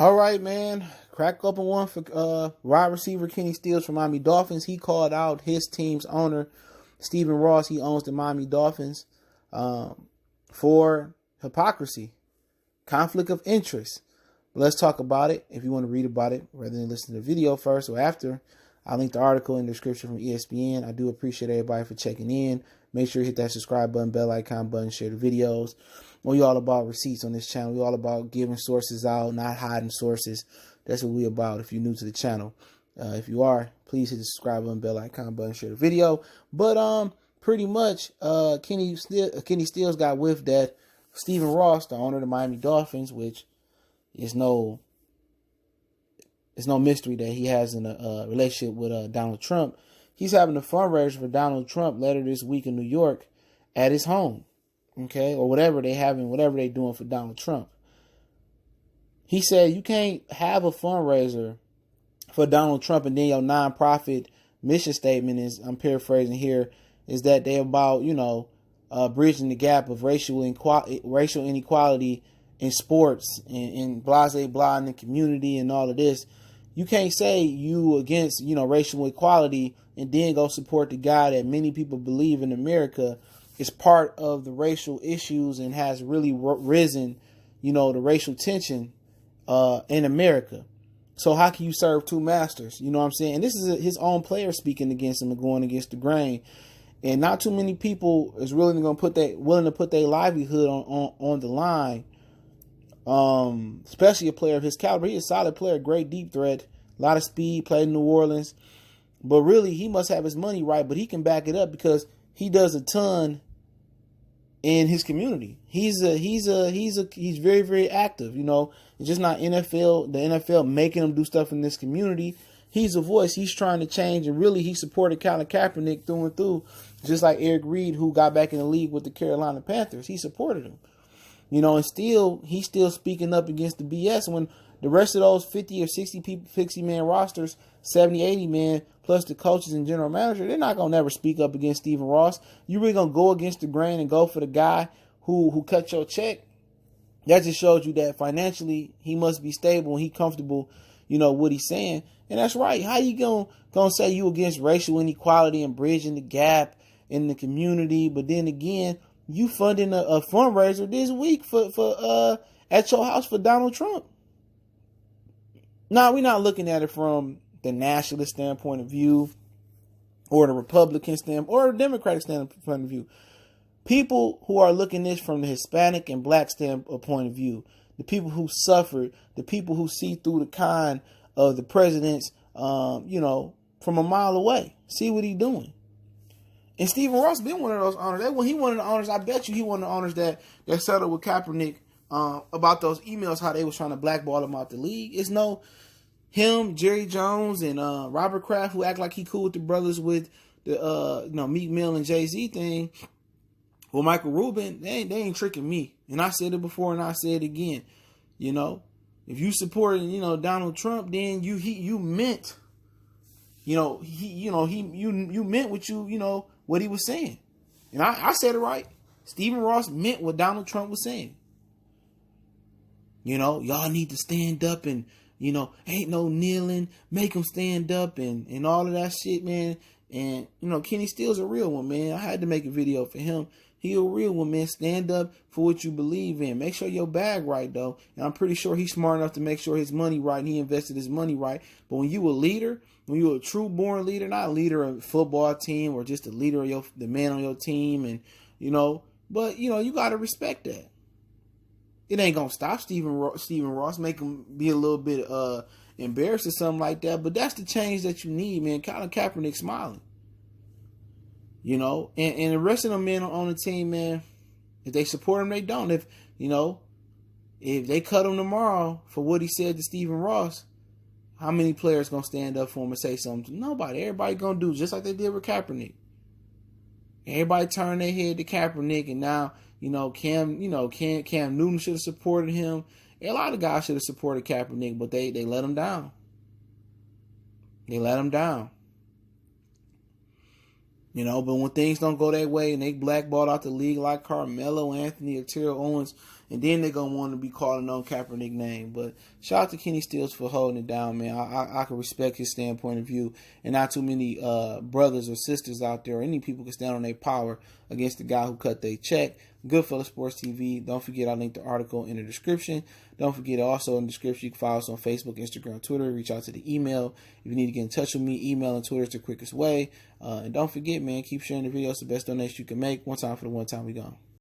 All right, man. Crack open one for wide receiver Kenny Stills from Miami Dolphins. He called out his team's owner, Stephen Ross. He owns the Miami Dolphins, for hypocrisy, conflict of interest. But let's talk about it. If you want to read about it, rather than listen to the video first or after, I'll link the article in the description from ESPN. I do appreciate everybody for checking in. Make sure you hit that subscribe button, bell icon button, share the videos. We all about receipts on this channel. We all about giving sources out, not hiding sources. That's what we about if you're new to the channel. If you are, please hit the subscribe button, bell icon button, share the video. But pretty much Kenny Stills got whiffed that Stephen Ross, the owner of the Miami Dolphins, which is no mystery that he has a relationship with Donald Trump. He's having a fundraiser for Donald Trump later this week in New York at his home. Okay, or whatever they're doing for Donald Trump. He said you can't have a fundraiser for Donald Trump and then your nonprofit mission statement is, I'm paraphrasing here, is that they about, bridging the gap of racial inequality in sports and blah, blah, in the community and all of this. You can't say you against, racial equality and then go support the guy that many people believe in America is part of the racial issues and has really risen, the racial tension in America. So how can you serve two masters? You know what I'm saying? And this is his own player speaking against him and going against the grain. And not too many people is really going to willing to put their livelihood on the line. Especially a player of his caliber. He's a solid player, great deep threat, a lot of speed, played in New Orleans. But really, he must have his money right. But he can back it up because he does a ton in his community. He's very, very active. It's just not the NFL making him do stuff in this community. He's a voice. He's trying to change, and really he supported Colin Kaepernick through and through, just like Eric Reed, who got back in the league with the Carolina Panthers. He supported him. And he's still speaking up against the BS when the rest of those 50 or 60 man rosters, 70, 80 men, plus the coaches and general manager, they're not going to never speak up against Stephen Ross. You really going to go against the grain and go for the guy who cut your check? That just shows you that financially he must be stable and he comfortable, what he's saying. And that's right. How you going to say you against racial inequality and bridging the gap in the community, but then again, you funding a fundraiser this week for at your house for Donald Trump? Now, we're not looking at it from the nationalist standpoint of view or the Republican standpoint or the Democratic standpoint of view. People who are looking at this from the Hispanic and Black standpoint of view, the people who suffered, the people who see through the con of the presidents, from a mile away, see what he's doing. And Stephen Ross been one of those owners. He one of the owners, I bet you he one of the owners that settled with Kaepernick about those emails, how they was trying to blackball him out the league. It's no him, Jerry Jones, and Robert Kraft, who act like he cool with the brothers with the Meek Mill and Jay-Z thing. Well, Michael Rubin, they ain't tricking me. And I said it before and I say it again. If you supported, Donald Trump, then you meant, you meant what he was saying. And I said it right. Stephen Ross meant what Donald Trump was saying. Y'all need to stand up and, ain't no kneeling, make them stand up and all of that shit, man. And, Kenny Stills a real one, man. I had to make a video for him. He a real one, man. Stand up for what you believe in. Make sure your bag right, though. And I'm pretty sure he's smart enough to make sure his money right and he invested his money right. But when you a leader, when you a true born leader, not a leader of a football team or just a leader of the man on your team, and, but, you got to respect that. It ain't going to stop Stephen Ross, make him be a little bit embarrassed or something like that. But that's the change that you need, man. Colin Kaepernick smiling. And the rest of them men on the team, man, if they support him, they don't. If they cut him tomorrow for what he said to Stephen Ross, how many players going to stand up for him and say something? Nobody. Everybody going to do just like they did with Kaepernick. Everybody turned their head to Kaepernick, and now, Cam Newton should have supported him. A lot of guys should have supported Kaepernick, but they let him down. They let him down. But when things don't go that way and they blackballed out the league like Carmelo Anthony or Terrell Owens and then they're gonna want to be calling on Kaepernick name. But shout out to Kenny Stills for holding it down, man. I can respect his standpoint of view, and not too many brothers or sisters out there or any people can stand on their power against the guy who cut their check. Goodfellas Sports TV. Don't forget, I'll link the article in the description. Don't forget, also in the description, you can follow us on Facebook, Instagram, Twitter. Reach out to the email. If you need to get in touch with me, email and Twitter is the quickest way. And don't forget, man, keep sharing the videos. The best donation you can make. One time for the one time we gone.